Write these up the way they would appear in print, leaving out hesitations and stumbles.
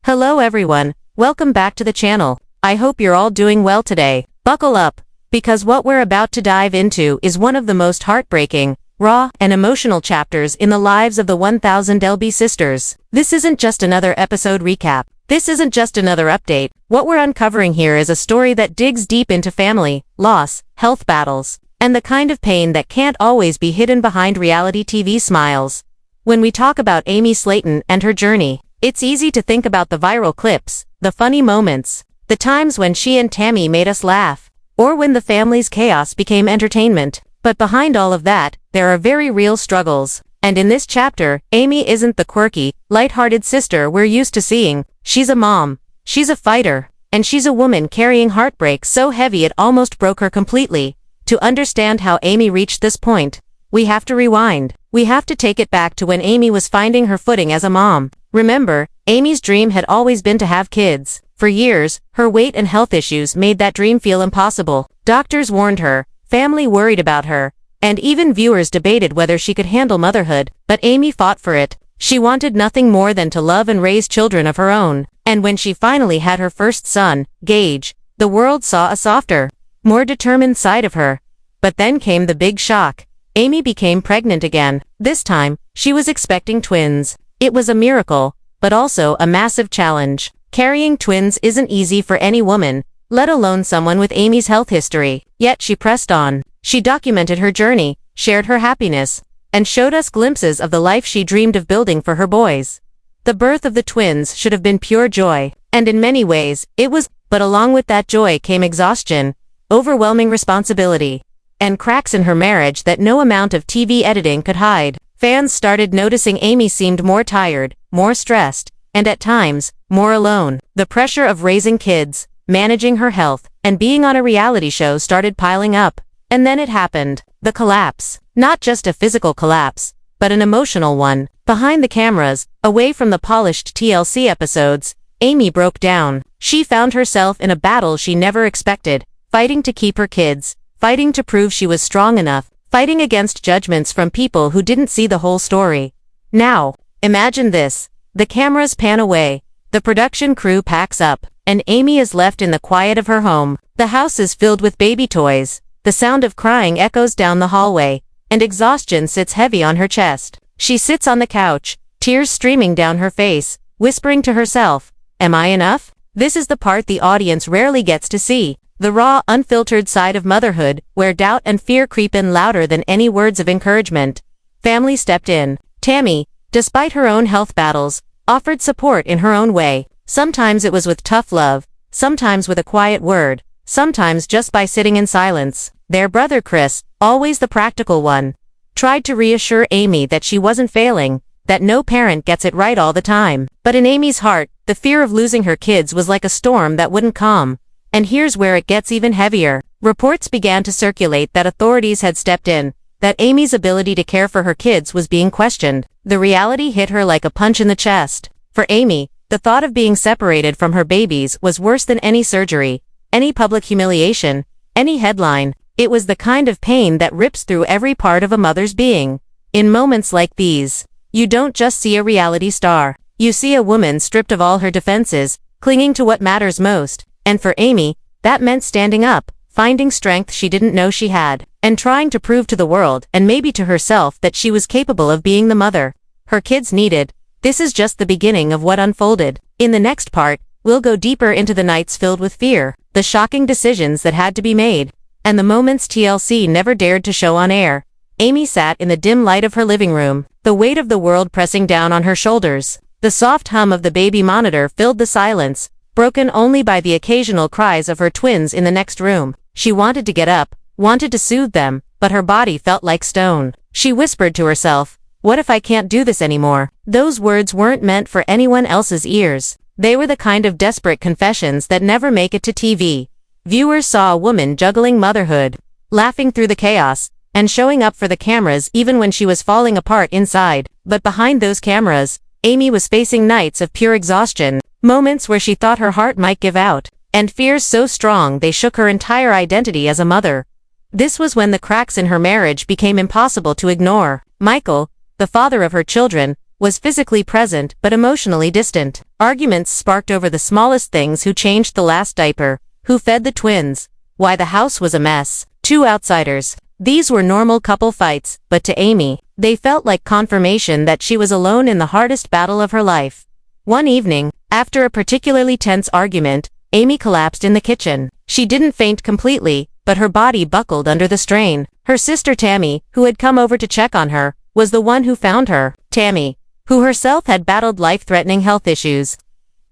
Hello everyone, welcome back to the channel. I hope you're all doing well today. Buckle up, because what we're about to dive into is one of the most heartbreaking, raw, and emotional chapters in the lives of the 1000 LB sisters. This isn't just another episode recap. This isn't just another update. What we're uncovering here is a story that digs deep into family, loss, health battles, and the kind of pain that can't always be hidden behind reality TV smiles. When we talk about Tammy Slaton and her journey, it's easy to think about the viral clips, the funny moments, the times when she and Tammy made us laugh, or when the family's chaos became entertainment. But behind all of that, there are very real struggles. And in this chapter, Tammy isn't the quirky, light-hearted sister we're used to seeing. She's a mom, she's a fighter, and she's a woman carrying heartbreak so heavy it almost broke her completely. To understand how Tammy reached this point, we have to rewind. We have to take it back to when Tammy was finding her footing as a mom. Remember, Tammy's dream had always been to have kids. For years, her weight and health issues made that dream feel impossible. Doctors warned her, family worried about her, and even viewers debated whether she could handle motherhood, but Tammy fought for it. She wanted nothing more than to love and raise children of her own. And when she finally had her first son, Gage, the world saw a softer, more determined side of her. But then came the big shock. Tammy became pregnant again. This time, she was expecting twins. It was a miracle, but also a massive challenge. Carrying twins isn't easy for any woman, let alone someone with Tammy's health history. Yet she pressed on. She documented her journey, shared her happiness, and showed us glimpses of the life she dreamed of building for her boys. The birth of the twins should have been pure joy, and in many ways, it was, but along with that joy came exhaustion, overwhelming responsibility, and cracks in her marriage that no amount of TV editing could hide. Fans started noticing Tammy seemed more tired, more stressed, and at times, more alone. The pressure of raising kids, managing her health, and being on a reality show started piling up. And then it happened. The collapse. Not just a physical collapse, but an emotional one. Behind the cameras, away from the polished TLC episodes, Tammy broke down. She found herself in a battle she never expected, fighting to keep her kids, fighting to prove she was strong enough, fighting against judgments from people who didn't see the whole story. Now, imagine this. The cameras pan away, the production crew packs up, and Tammy is left in the quiet of her home. The house is filled with baby toys, the sound of crying echoes down the hallway, and exhaustion sits heavy on her chest. She sits on the couch, tears streaming down her face, whispering to herself, "Am I enough?" This is the part the audience rarely gets to see. The raw, unfiltered side of motherhood, where doubt and fear creep in louder than any words of encouragement. Family stepped in. Tammy, despite her own health battles, offered support in her own way. Sometimes it was with tough love, sometimes with a quiet word, sometimes just by sitting in silence. Their brother Chris, always the practical one, tried to reassure Tammy that she wasn't failing, that no parent gets it right all the time. But in Tammy's heart, the fear of losing her kids was like a storm that wouldn't calm. And here's where it gets even heavier. Reports began to circulate that authorities had stepped in, that Tammy's ability to care for her kids was being questioned. The reality hit her like a punch in the chest. For Tammy, the thought of being separated from her babies was worse than any surgery, any public humiliation, any headline. It was the kind of pain that rips through every part of a mother's being. In moments like these, you don't just see a reality star. You see a woman stripped of all her defenses, clinging to what matters most. And for Tammy, that meant standing up, finding strength she didn't know she had, and trying to prove to the world and maybe to herself that she was capable of being the mother her kids needed. This is just the beginning of what unfolded. In the next part, we'll go deeper into the nights filled with fear, the shocking decisions that had to be made, and the moments TLC never dared to show on air. Tammy sat in the dim light of her living room, the weight of the world pressing down on her shoulders. The soft hum of the baby monitor filled the silence, broken only by the occasional cries of her twins in the next room. She wanted to get up, wanted to soothe them, but her body felt like stone. She whispered to herself, "What if I can't do this anymore?" Those words weren't meant for anyone else's ears. They were the kind of desperate confessions that never make it to TV. Viewers saw a woman juggling motherhood, laughing through the chaos, and showing up for the cameras even when she was falling apart inside. But behind those cameras, Tammy was facing nights of pure exhaustion. Moments where she thought her heart might give out, and fears so strong they shook her entire identity as a mother. This was when the cracks in her marriage became impossible to ignore. Michael, the father of her children, was physically present but emotionally distant. Arguments sparked over the smallest things: who changed the last diaper, who fed the twins, why the house was a mess. Two outsiders. These were normal couple fights, but to Amy, they felt like confirmation that she was alone in the hardest battle of her life. One evening, after a particularly tense argument, Amy collapsed in the kitchen. She didn't faint completely, but her body buckled under the strain. Her sister Tammy, who had come over to check on her, was the one who found her. Tammy, who herself had battled life-threatening health issues,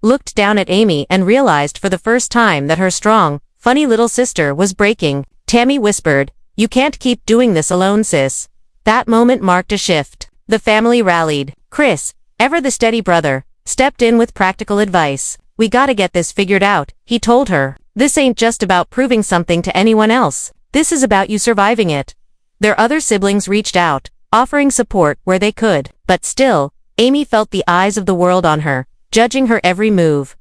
looked down at Amy and realized for the first time that her strong, funny little sister was breaking. Tammy whispered, "You can't keep doing this alone, sis." That moment marked a shift. The family rallied. Chris, ever the steady brother, stepped in with practical advice. "We gotta get this figured out," he told her. "This ain't just about proving something to anyone else. This is about you surviving it." Their other siblings reached out, offering support where they could. But still, Amy felt the eyes of the world on her, judging her every move.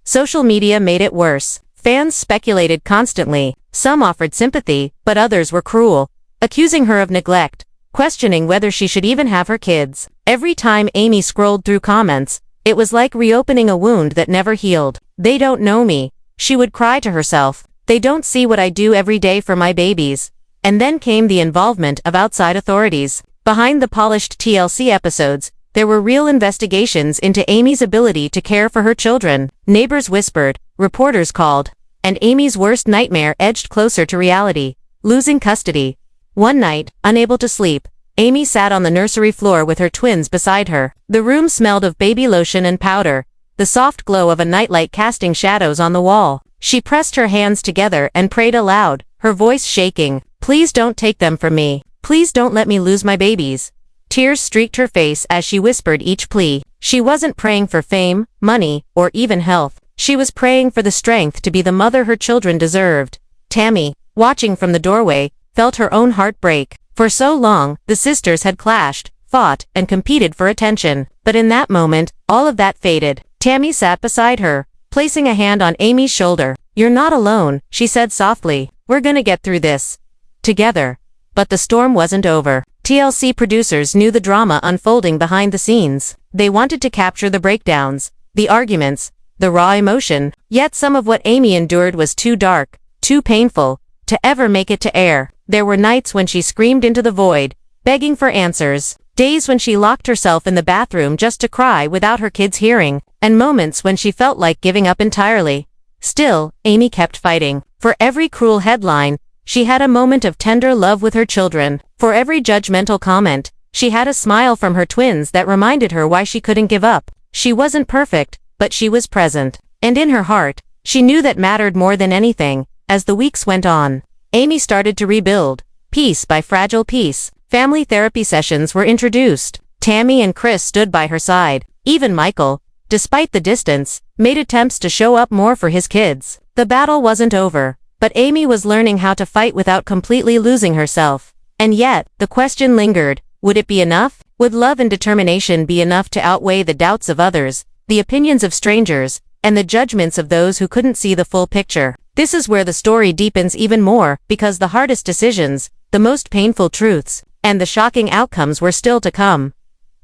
Social media made it worse. Fans speculated constantly. Some offered sympathy, but others were cruel, accusing her of neglect, questioning whether she should even have her kids. Every time Amy scrolled through comments, it was like reopening a wound that never healed. "They don't know me," she would cry to herself. "They don't see what I do every day for my babies." And then came the involvement of outside authorities. Behind the polished TLC episodes, there were real investigations into Amy's ability to care for her children. Neighbors whispered, reporters called, and Amy's worst nightmare edged closer to reality: losing custody. One night, unable to sleep, Amy sat on the nursery floor with her twins beside her. The room smelled of baby lotion and powder, the soft glow of a nightlight casting shadows on the wall. She pressed her hands together and prayed aloud, her voice shaking, "Please don't take them from me. Please don't let me lose my babies." Tears streaked her face as she whispered each plea. She wasn't praying for fame, money, or even health. She was praying for the strength to be the mother her children deserved. Tammy, watching from the doorway, felt her own heart break. For so long, the sisters had clashed, fought, and competed for attention. But in that moment, all of that faded. Tammy sat beside her, placing a hand on Amy's shoulder. "You're not alone," she said softly. "We're gonna get through this together." But the storm wasn't over. TLC producers knew the drama unfolding behind the scenes. They wanted to capture the breakdowns, the arguments, the raw emotion. Yet some of what Amy endured was too dark, too painful, to ever make it to air. There were nights when she screamed into the void, begging for answers. Days when she locked herself in the bathroom just to cry without her kids hearing. And moments when she felt like giving up entirely. Still, Amy kept fighting. For every cruel headline, she had a moment of tender love with her children. For every judgmental comment, she had a smile from her twins that reminded her why she couldn't give up. She wasn't perfect, but she was present. And in her heart, she knew that mattered more than anything. As the weeks went on, Amy started to rebuild, piece by fragile piece. Family therapy sessions were introduced. Tammy and Chris stood by her side. Even Michael, despite the distance, made attempts to show up more for his kids. The battle wasn't over, but Amy was learning how to fight without completely losing herself. And yet, the question lingered: would it be enough? Would love and determination be enough to outweigh the doubts of others, the opinions of strangers, and the judgments of those who couldn't see the full picture? This is where the story deepens even more, because the hardest decisions, the most painful truths, and the shocking outcomes were still to come.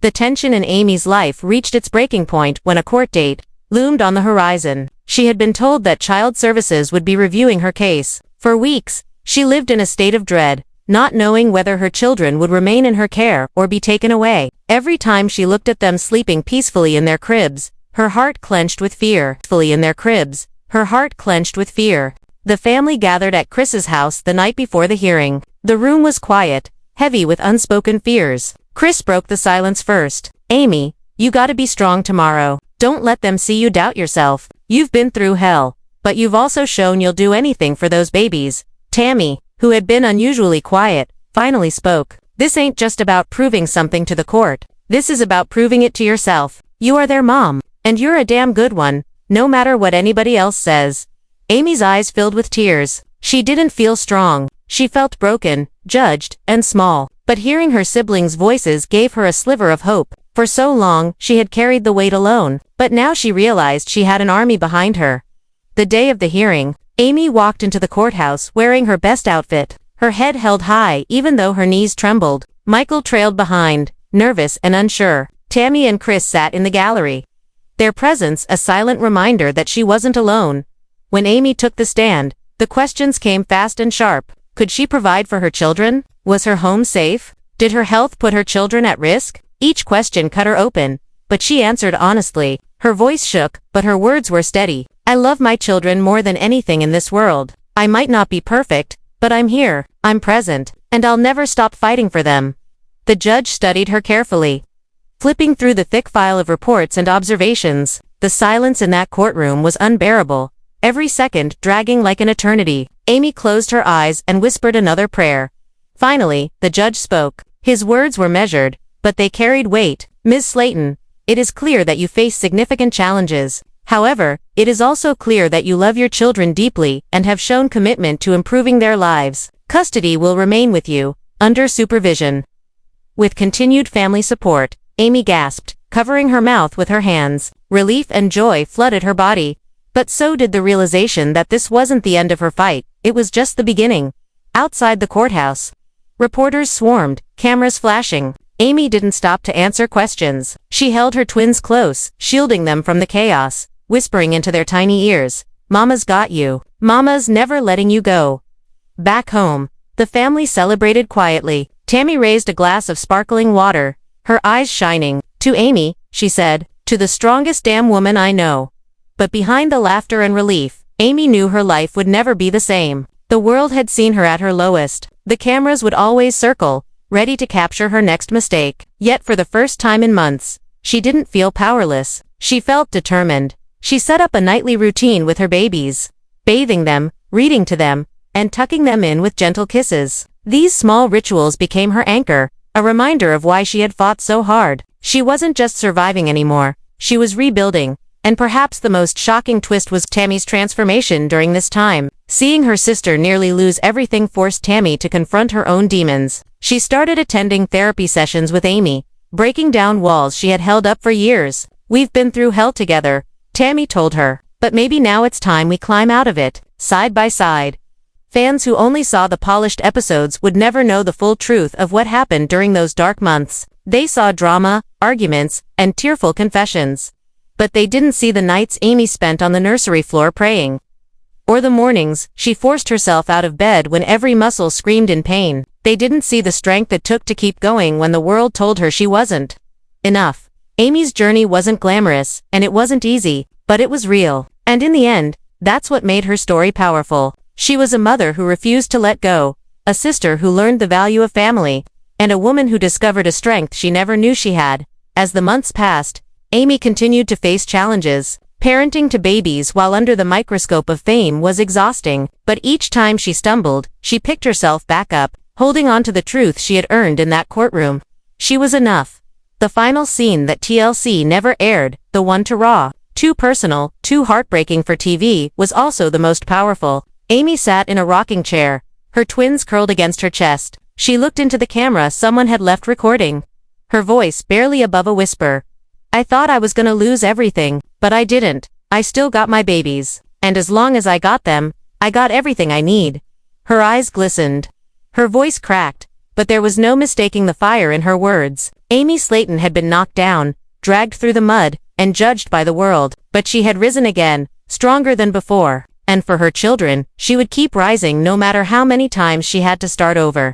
The tension in Amy's life reached its breaking point when a court date loomed on the horizon. She had been told that Child Services would be reviewing her case. For weeks, she lived in a state of dread, not knowing whether her children would remain in her care or be taken away. Every time she looked at them sleeping peacefully in their cribs, her heart clenched with fear. The family gathered at Chris's house the night before the hearing. The room was quiet, heavy with unspoken fears. Chris broke the silence first. "Amy, you gotta be strong tomorrow. Don't let them see you doubt yourself. You've been through hell, but you've also shown you'll do anything for those babies." Tammy, who had been unusually quiet, finally spoke. "This ain't just about proving something to the court. This is about proving it to yourself. You are their mom, and you're a damn good one, no matter what anybody else says." Amy's eyes filled with tears. She didn't feel strong. She felt broken, judged, and small. But hearing her siblings' voices gave her a sliver of hope. For so long, she had carried the weight alone. But now she realized she had an army behind her. The day of the hearing, Amy walked into the courthouse wearing her best outfit, her head held high even though her knees trembled. Michael trailed behind, nervous and unsure. Tammy and Chris sat in the gallery. their presence a silent reminder that she wasn't alone. When Amy took the stand, the questions came fast and sharp. Could she provide for her children? Was her home safe? Did her health put her children at risk? Each question cut her open, but she answered honestly. Her voice shook, but her words were steady. I love my children more than anything in this world. I might not be perfect, but I'm here, I'm present, and I'll never stop fighting for them. The judge studied her carefully. Flipping through the thick file of reports and observations, the silence in that courtroom was unbearable, every second dragging like an eternity. Amy closed her eyes and whispered another prayer. Finally, the judge spoke. His words were measured, but they carried weight. Ms. Slaton, it is clear that you face significant challenges. However, it is also clear that you love your children deeply and have shown commitment to improving their lives. Custody will remain with you, under supervision. With continued family support, Amy gasped, covering her mouth with her hands. Relief and joy flooded her body. But so did the realization that this wasn't the end of her fight, it was just the beginning. Outside the courthouse, reporters swarmed, cameras flashing. Amy didn't stop to answer questions. She held her twins close, shielding them from the chaos, whispering into their tiny ears, "Mama's got you. Mama's never letting you go." Back home, the family celebrated quietly. Tammy raised a glass of sparkling water, her eyes shining. "To Amy," she said, "to the strongest damn woman I know." But behind the laughter and relief, Amy knew her life would never be the same. The world had seen her at her lowest. The cameras would always circle, ready to capture her next mistake. Yet for the first time in months, she didn't feel powerless. She felt determined. She set up a nightly routine with her babies, bathing them, reading to them, and tucking them in with gentle kisses. These small rituals became her anchor, a reminder of why she had fought so hard. She wasn't just surviving anymore, she was rebuilding, and perhaps the most shocking twist was Tammy's transformation during this time. Seeing her sister nearly lose everything forced Tammy to confront her own demons. She started attending therapy sessions with Amy, breaking down walls she had held up for years. "We've been through hell together," Tammy told her, "but maybe now it's time we climb out of it, side by side." Fans who only saw the polished episodes would never know the full truth of what happened during those dark months. They saw drama, arguments, and tearful confessions. But they didn't see the nights Amy spent on the nursery floor praying. Or the mornings she forced herself out of bed when every muscle screamed in pain. They didn't see the strength it took to keep going when the world told her she wasn't enough. Amy's journey wasn't glamorous, and it wasn't easy, but it was real. And in the end, that's what made her story powerful. She was a mother who refused to let go, a sister who learned the value of family, and a woman who discovered a strength she never knew she had. As the months passed, Amy continued to face challenges. Parenting to babies while under the microscope of fame was exhausting, but each time she stumbled, she picked herself back up, holding on to the truth she had earned in that courtroom. She was enough. The final scene that TLC never aired, the one to Raw, too personal, too heartbreaking for TV, was also the most powerful. Amy sat in a rocking chair, her twins curled against her chest. She looked into the camera someone had left recording. Her voice barely above a whisper. "I thought I was gonna lose everything, but I didn't. I still got my babies. And as long as I got them, I got everything I need." Her eyes glistened. Her voice cracked, but there was no mistaking the fire in her words. Amy Slaton had been knocked down, dragged through the mud, and judged by the world, but she had risen again, stronger than before. And for her children, she would keep rising no matter how many times she had to start over.